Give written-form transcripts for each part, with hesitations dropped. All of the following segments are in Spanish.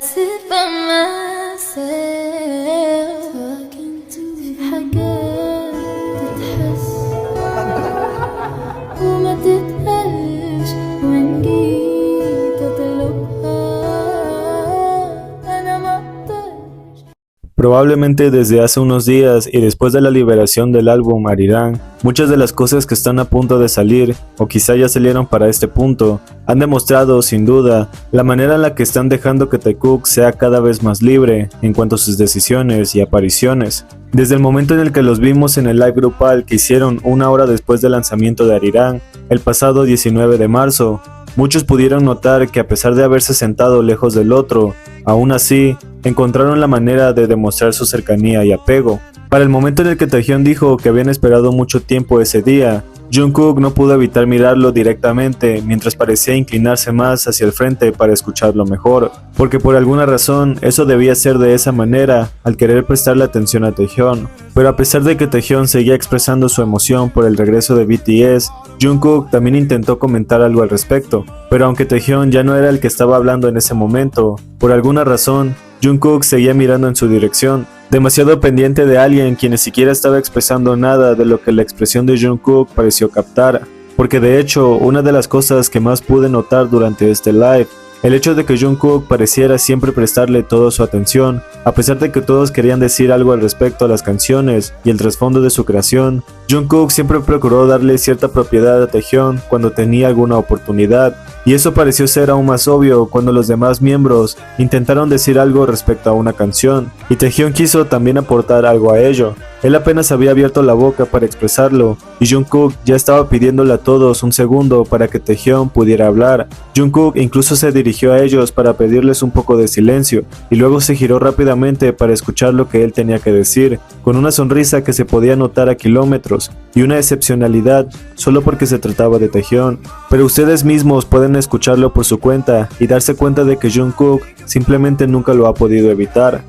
sit by myself talking to حاجات تتحس وما تتقالش وإن جيت أطلبها أنا ما أقدرش. Probablemente desde hace unos días y después de la liberación del álbum Arirang, muchas de las cosas que están a punto de salir, o quizá ya salieron para este punto, han demostrado, sin duda, la manera en la que están dejando que Taekook sea cada vez más libre en cuanto a sus decisiones y apariciones. Desde el momento en el que los vimos en el live grupal que hicieron una hora después del lanzamiento de Arirang, el pasado 19 de marzo, muchos pudieron notar que a pesar de haberse sentado lejos del otro, aún así, encontraron la manera de demostrar su cercanía y apego. Para el momento en el que Taehyun dijo que habían esperado mucho tiempo ese día, Jungkook no pudo evitar mirarlo directamente mientras parecía inclinarse más hacia el frente para escucharlo mejor, porque por alguna razón eso debía ser de esa manera al querer prestarle atención a Taehyun. Pero a pesar de que Taehyun seguía expresando su emoción por el regreso de BTS, Jungkook también intentó comentar algo al respecto, pero aunque Taehyun ya no era el que estaba hablando en ese momento, por alguna razón, Jungkook seguía mirando en su dirección, demasiado pendiente de alguien quien ni siquiera estaba expresando nada de lo que la expresión de Jungkook pareció captar, porque de hecho una de las cosas que más pude notar durante este live, el hecho de que Jungkook pareciera siempre prestarle toda su atención, a pesar de que todos querían decir algo al respecto a las canciones y el trasfondo de su creación, Jungkook siempre procuró darle cierta propiedad a Taehyun cuando tenía alguna oportunidad, y eso pareció ser aún más obvio cuando los demás miembros intentaron decir algo respecto a una canción, y Taehyun quiso también aportar algo a ello. Él apenas había abierto la boca para expresarlo, y Jungkook ya estaba pidiéndole a todos un segundo para que Taehyun pudiera hablar. Jungkook incluso se dirigió a ellos para pedirles un poco de silencio, y luego se giró rápidamente para escuchar lo que él tenía que decir, con una sonrisa que se podía notar a kilómetros, y una excepcionalidad solo porque se trataba de Taehyun. Pero ustedes mismos pueden escucharlo por su cuenta y darse cuenta de que Jungkook simplemente nunca lo ha podido evitar.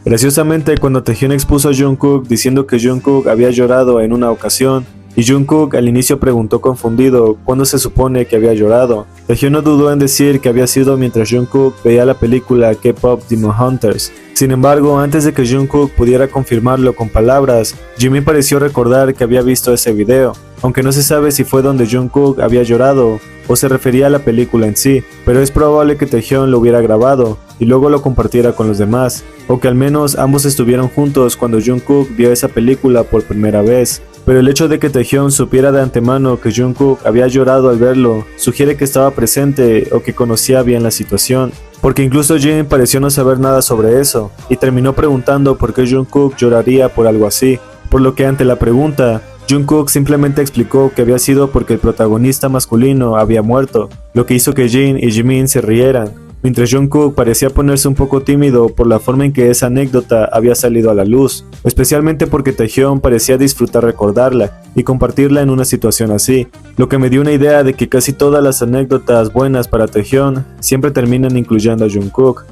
Graciosamente, cuando Taehyun expuso a Jungkook diciendo que Jungkook había llorado en una ocasión, y Jungkook al inicio preguntó confundido cuándo se supone que había llorado, Taehyun no dudó en decir que había sido mientras Jungkook veía la película K-Pop Demon Hunters. Sin embargo, antes de que Jungkook pudiera confirmarlo con palabras, Jimin pareció recordar que había visto ese video, aunque no se sabe si fue donde Jungkook había llorado o se refería a la película en sí, pero es probable que Taehyun lo hubiera grabado y luego lo compartiera con los demás, o que al menos ambos estuvieron juntos cuando Jungkook vio esa película por primera vez. Pero el hecho de que Taehyun supiera de antemano que Jungkook había llorado al verlo sugiere que estaba presente o que conocía bien la situación, porque incluso Jin pareció no saber nada sobre eso y terminó preguntando por qué Jungkook lloraría por algo así, por lo que ante la pregunta, Jungkook simplemente explicó que había sido porque el protagonista masculino había muerto, lo que hizo que Jin y Jimin se rieran, mientras Jungkook parecía ponerse un poco tímido por la forma en que esa anécdota había salido a la luz, especialmente porque Taehyun parecía disfrutar recordarla y compartirla en una situación así, lo que me dio una idea de que casi todas las anécdotas buenas para Taehyun siempre terminan incluyendo a Jungkook.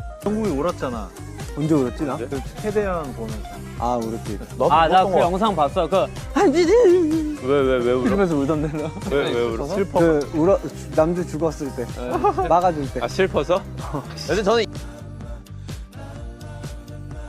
언제 울었지 나? 그 태대한 보면서 아 울었지. 아 나 그 영상 봤어. 그 왜 울어? 이러면서 울던데 너. 왜 울어? 슬퍼. 그 울어 남들 죽었을 때 막아줄 때. 아 슬퍼서? 근데 저는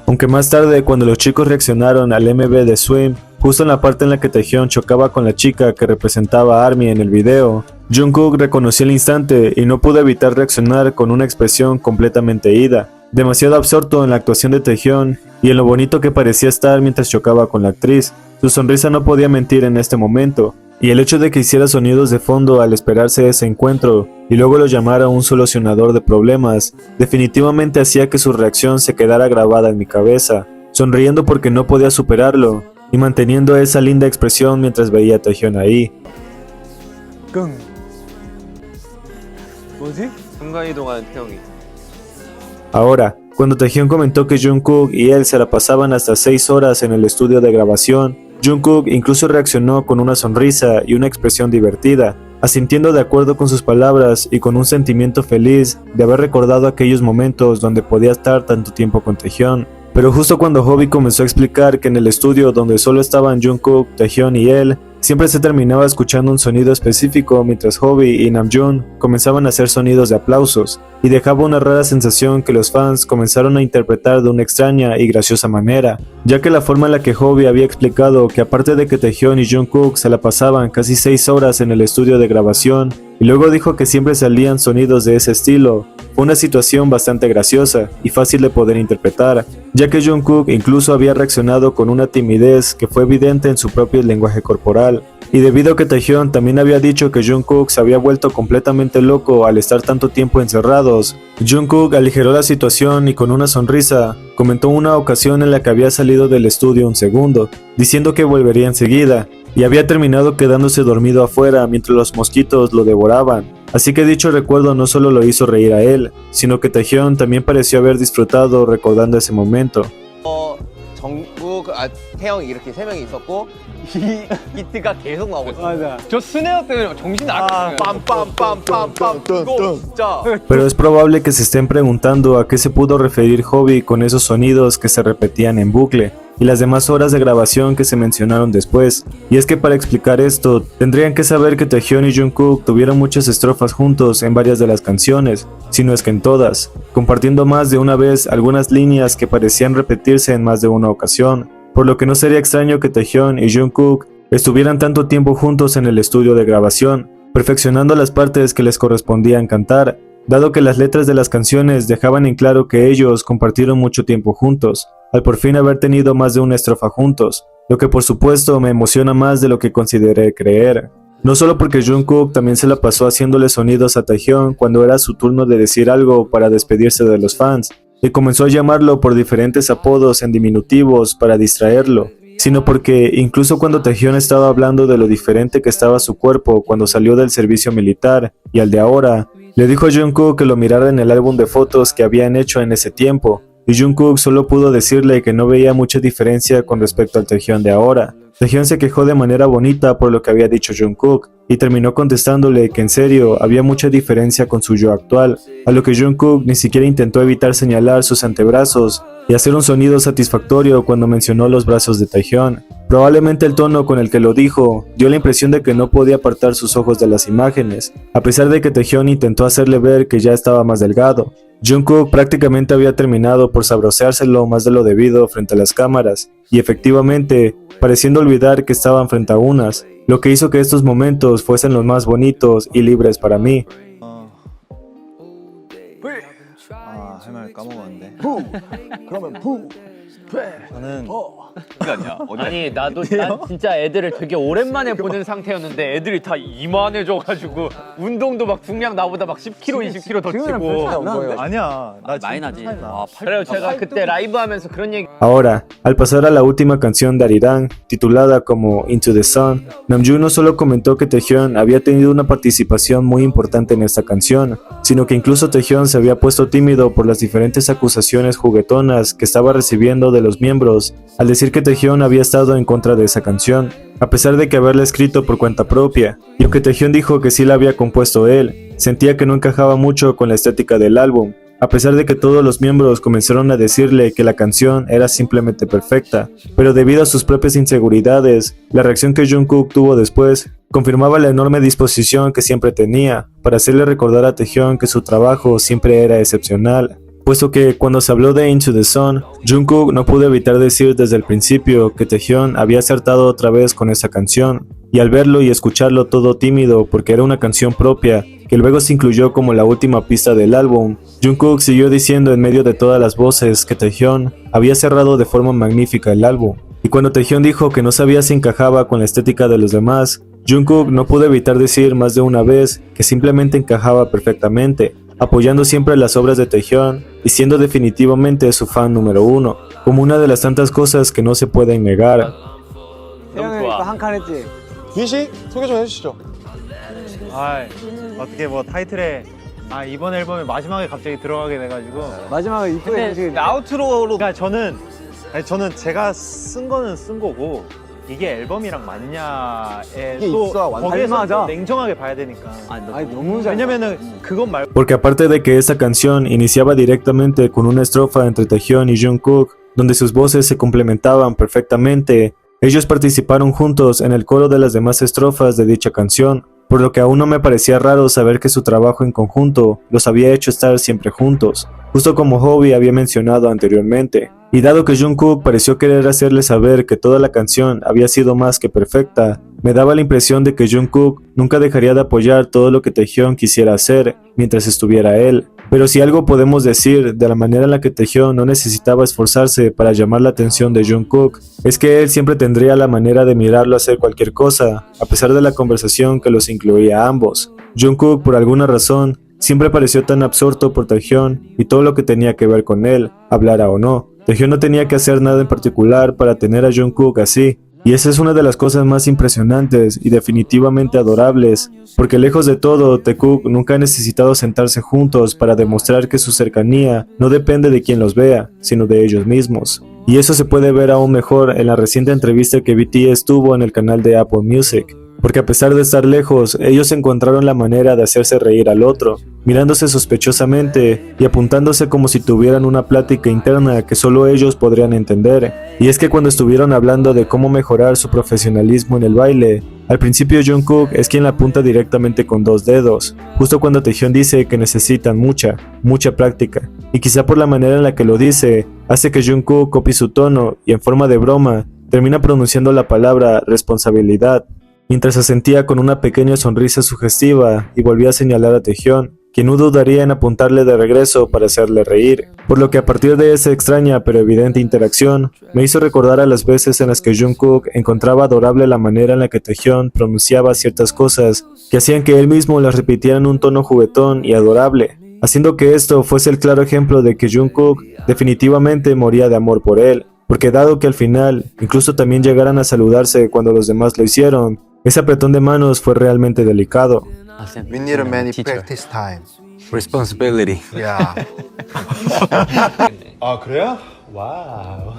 Aunque más tarde, cuando los chicos reaccionaron al MV de Swim, justo en la parte en la que Taehyun chocaba con la chica que representaba a ARMY en el video, Jungkook reconoció el instante y no pudo evitar reaccionar con una expresión completamente ida, demasiado absorto en la actuación de Taehyun y en lo bonito que parecía estar mientras chocaba con la actriz. Su sonrisa no podía mentir en este momento, y el hecho de que hiciera sonidos de fondo al esperarse ese encuentro y luego lo llamara un solucionador de problemas, definitivamente hacía que su reacción se quedara grabada en mi cabeza, sonriendo porque no podía superarlo y manteniendo esa linda expresión mientras veía a Taehyun ahí. 뭐지? 순간이동하는 태영이. Ahora, cuando Taehyun comentó que Jungkook y él se la pasaban hasta 6 horas en el estudio de grabación, Jungkook incluso reaccionó con una sonrisa y una expresión divertida, asintiendo de acuerdo con sus palabras y con un sentimiento feliz de haber recordado aquellos momentos donde podía estar tanto tiempo con Taehyun. Pero justo cuando Hobi comenzó a explicar que en el estudio donde solo estaban Jungkook, Taehyun y él, siempre se terminaba escuchando un sonido específico mientras Hobi y Namjoon comenzaban a hacer sonidos de aplausos, y dejaba una rara sensación que los fans comenzaron a interpretar de una extraña y graciosa manera, ya que la forma en la que Hobi había explicado que aparte de que Taehyun y Jungkook se la pasaban casi 6 horas en el estudio de grabación, y luego dijo que siempre salían sonidos de ese estilo, fue una situación bastante graciosa y fácil de poder interpretar, ya que Jungkook incluso había reaccionado con una timidez que fue evidente en su propio lenguaje corporal. Y debido a que Taehyun también había dicho que Jungkook se había vuelto completamente loco al estar tanto tiempo encerrados, Jungkook aligeró la situación y con una sonrisa comentó una ocasión en la que había salido del estudio un segundo, diciendo que volvería enseguida, y había terminado quedándose dormido afuera mientras los mosquitos lo devoraban. Así que dicho recuerdo no solo lo hizo reír a él, sino que Taehyun también pareció haber disfrutado recordando ese momento. 정국, 태영이 이렇게 3명이 있었고 이트가 계속 나오고 있어. 맞아. 저 스네어 때문에 정신 나갔어요. 빰빰빰빰빰 이거 진짜. Pero es probable que se estén preguntando a qué se pudo referir Hobi con esos sonidos que se repetían en bucle y las demás horas de grabación que se mencionaron después. Y es que para explicar esto, tendrían que saber que Taehyun y Jungkook tuvieron muchas estrofas juntos en varias de las canciones, si no es que en todas, compartiendo más de una vez algunas líneas que parecían repetirse en más de una ocasión, por lo que no sería extraño que Taehyun y Jungkook estuvieran tanto tiempo juntos en el estudio de grabación, perfeccionando las partes que les correspondían cantar, dado que las letras de las canciones dejaban en claro que ellos compartieron mucho tiempo juntos, al por fin haber tenido más de una estrofa juntos, lo que por supuesto me emociona más de lo que consideré creer. No solo porque Jungkook también se la pasó haciéndole sonidos a Taehyun cuando era su turno de decir algo para despedirse de los fans, y comenzó a llamarlo por diferentes apodos en diminutivos para distraerlo, sino porque incluso cuando Taehyun estaba hablando de lo diferente que estaba su cuerpo cuando salió del servicio militar y al de ahora, le dijo a Jungkook que lo mirara en el álbum de fotos que habían hecho en ese tiempo, y Jungkook solo pudo decirle que no veía mucha diferencia con respecto al Taehyun de ahora. Taehyun se quejó de manera bonita por lo que había dicho Jungkook, y terminó contestándole que en serio había mucha diferencia con su yo actual, a lo que Jungkook ni siquiera intentó evitar señalar sus antebrazos y hacer un sonido satisfactorio cuando mencionó los brazos de Taehyun. Probablemente el tono con el que lo dijo dio la impresión de que no podía apartar sus ojos de las imágenes, a pesar de que Taehyun intentó hacerle ver que ya estaba más delgado. Jungkook prácticamente había terminado por sabroseárselo más de lo debido frente a las cámaras, y efectivamente, pareciendo olvidar que estaban frente a unas, lo que hizo que estos momentos fuesen los más bonitos y libres para mí. 할 말 까먹었는데. 그러면 저는 아니 나도 난 진짜 애들을 되게 오랜만에 보는 상태였는데 애들이 다 이만해져가지고 운동도 막 중량 나보다 막 10kg, 20kg 더 치고. 아니야. 나 많이 나지. 그래요 제가 그때 라이브 하면서 그런 얘기. Ahora, al pasar a la última canción de Arirang, titulada como Into the Sun, Namjoon no solo comentó que Taehyun había tenido una participación muy importante en esta canción, sino que incluso Taehyun se había puesto tímido por las diferentes acusaciones juguetonas que estaba recibiendo de los miembros, al decir que Taehyun había estado en contra de esa canción, a pesar de que haberla escrito por cuenta propia, y aunque Taehyun dijo que sí la había compuesto él, sentía que no encajaba mucho con la estética del álbum, a pesar de que todos los miembros comenzaron a decirle que la canción era simplemente perfecta, pero debido a sus propias inseguridades, la reacción que Jungkook tuvo después confirmaba la enorme disposición que siempre tenía para hacerle recordar a Taehyun que su trabajo siempre era excepcional, puesto que cuando se habló de Into the Sun, Jungkook no pudo evitar decir desde el principio que Taehyun había acertado otra vez con esa canción, y al verlo y escucharlo todo tímido porque era una canción propia, que luego se incluyó como la última pista del álbum, Jungkook siguió diciendo en medio de todas las voces que Taehyun había cerrado de forma magnífica el álbum, y cuando Taehyun dijo que no sabía si encajaba con la estética de los demás, Jungkook no pudo evitar decir más de una vez que simplemente encajaba perfectamente, apoyando siempre las obras de Taehyun y siendo definitivamente su fan número uno, como una de las tantas cosas que no se pueden negar. 태영이가 한 칸 했지? 귀식 소개 좀 해주시죠. 어떻게 뭐 타이틀에 이번 앨범의 마지막에 갑자기 들어가게 돼가지고 마지막에 이쁘게 해주시겠네. 아우트로로 그러니까 저는 제가 쓴 거는 쓴 거고 이게 앨범이랑 맞냐에 또 거기에서 또 냉정하게 봐야 되니까 아니 너무 잘 왜냐면은 그건 말고 Porque aparte de que esta canción iniciaba directamente con una estrofa entre Taehyun y Jungkook, donde sus voces se complementaban perfectamente, Ellos participaron juntos en el coro de las demás estrofas de dicha canción, por lo que aún no me parecía raro saber que su trabajo en conjunto los había hecho estar siempre juntos, justo como Hobi había mencionado anteriormente. Y dado que Jungkook pareció querer hacerle saber que toda la canción había sido más que perfecta, me daba la impresión de que Jungkook nunca dejaría de apoyar todo lo que Taehyung quisiera hacer mientras estuviera él. Pero si algo podemos decir de la manera en la que Taehyung no necesitaba esforzarse para llamar la atención de Jungkook, es que él siempre tendría la manera de mirarlo hacer cualquier cosa, a pesar de la conversación que los incluía a ambos. Jungkook, por alguna razón, siempre pareció tan absorto por Taehyung y todo lo que tenía que ver con él, hablara o no. Taehyung no tenía que hacer nada en particular para tener a Jungkook así, y esa es una de las cosas más impresionantes y definitivamente adorables, porque lejos de todo, Taekook nunca ha necesitado sentarse juntos para demostrar que su cercanía no depende de quien los vea, sino de ellos mismos. Y eso se puede ver aún mejor en la reciente entrevista que BTS tuvo en el canal de Apple Music, porque a pesar de estar lejos, ellos encontraron la manera de hacerse reír al otro, mirándose sospechosamente y apuntándose como si tuvieran una plática interna que solo ellos podrían entender. Y es que cuando estuvieron hablando de cómo mejorar su profesionalismo en el baile, al principio Jungkook es quien la apunta directamente con 2 dedos, justo cuando Taehyung dice que necesitan mucha práctica, y quizá por la manera en la que lo dice, hace que Jungkook copie su tono y en forma de broma, termina pronunciando la palabra responsabilidad, mientras asentía con una pequeña sonrisa sugestiva y volvía a señalar a Taehyung, quien no dudaría en apuntarle de regreso para hacerle reír, por lo que a partir de esa extraña pero evidente interacción, me hizo recordar a las veces en las que Jungkook encontraba adorable la manera en la que Taehyung pronunciaba ciertas cosas que hacían que él mismo las repitiera en un tono juguetón y adorable, haciendo que esto fuese el claro ejemplo de que Jungkook definitivamente moría de amor por él, porque dado que al final incluso también llegaran a saludarse cuando los demás lo hicieron, ese apretón de manos fue realmente delicado. We need a many practice time. Responsibility. Yeah. 아 그래요? 와우.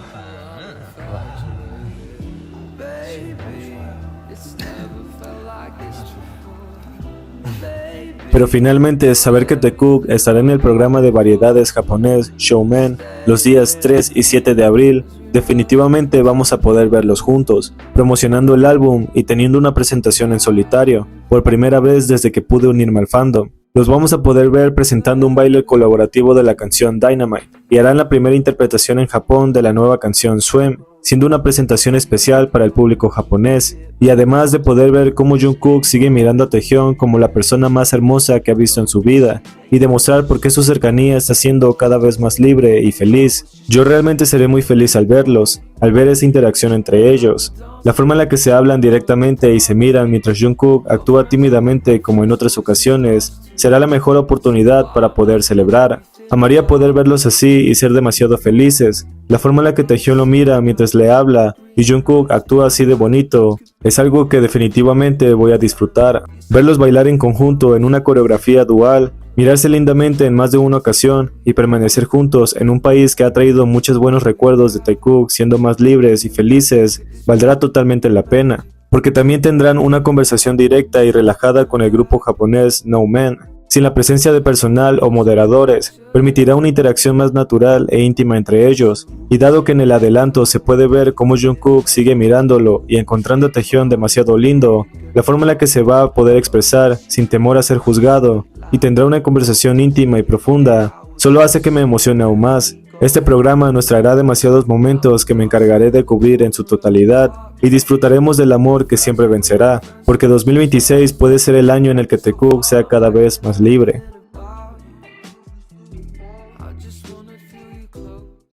Pero finalmente saber que Taekook estará en el programa de variedades japonés Showman los días 3 y 7 de abril, definitivamente vamos a poder verlos juntos, promocionando el álbum y teniendo una presentación en solitario, por primera vez desde que pude unirme al fandom. Los vamos a poder ver presentando un baile colaborativo de la canción Dynamite, y harán la primera interpretación en Japón de la nueva canción Swim, siendo una presentación especial para el público japonés, y además de poder ver cómo Jungkook sigue mirando a Taehyung como la persona más hermosa que ha visto en su vida, y demostrar por qué su cercanía está siendo cada vez más libre y feliz. Yo realmente seré muy feliz al verlos, al ver esa interacción entre ellos. La forma en la que se hablan directamente y se miran mientras Jungkook actúa tímidamente como en otras ocasiones, será la mejor oportunidad para poder celebrar. Amaría poder verlos así y ser demasiado felices. La forma en la que Taehyung lo mira mientras le habla y Jungkook actúa así de bonito es algo que definitivamente voy a disfrutar. Verlos bailar en conjunto en una coreografía dual, mirarse lindamente en más de una ocasión y permanecer juntos en un país que ha traído muchos buenos recuerdos de Taekook siendo más libres y felices, valdrá totalmente la pena, porque también tendrán una conversación directa y relajada con el grupo japonés No Man. Sin la presencia de personal o moderadores, permitirá una interacción más natural e íntima entre ellos, y dado que en el adelanto se puede ver cómo Jungkook sigue mirándolo y encontrando a Taehyung demasiado lindo, la forma en la que se va a poder expresar sin temor a ser juzgado, y tendrá una conversación íntima y profunda, solo hace que me emocione aún más. Este programa nos traerá demasiados momentos que me encargaré de cubrir en su totalidad, y disfrutaremos del amor que siempre vencerá, porque 2026 puede ser el año en el que Taekook sea cada vez más libre.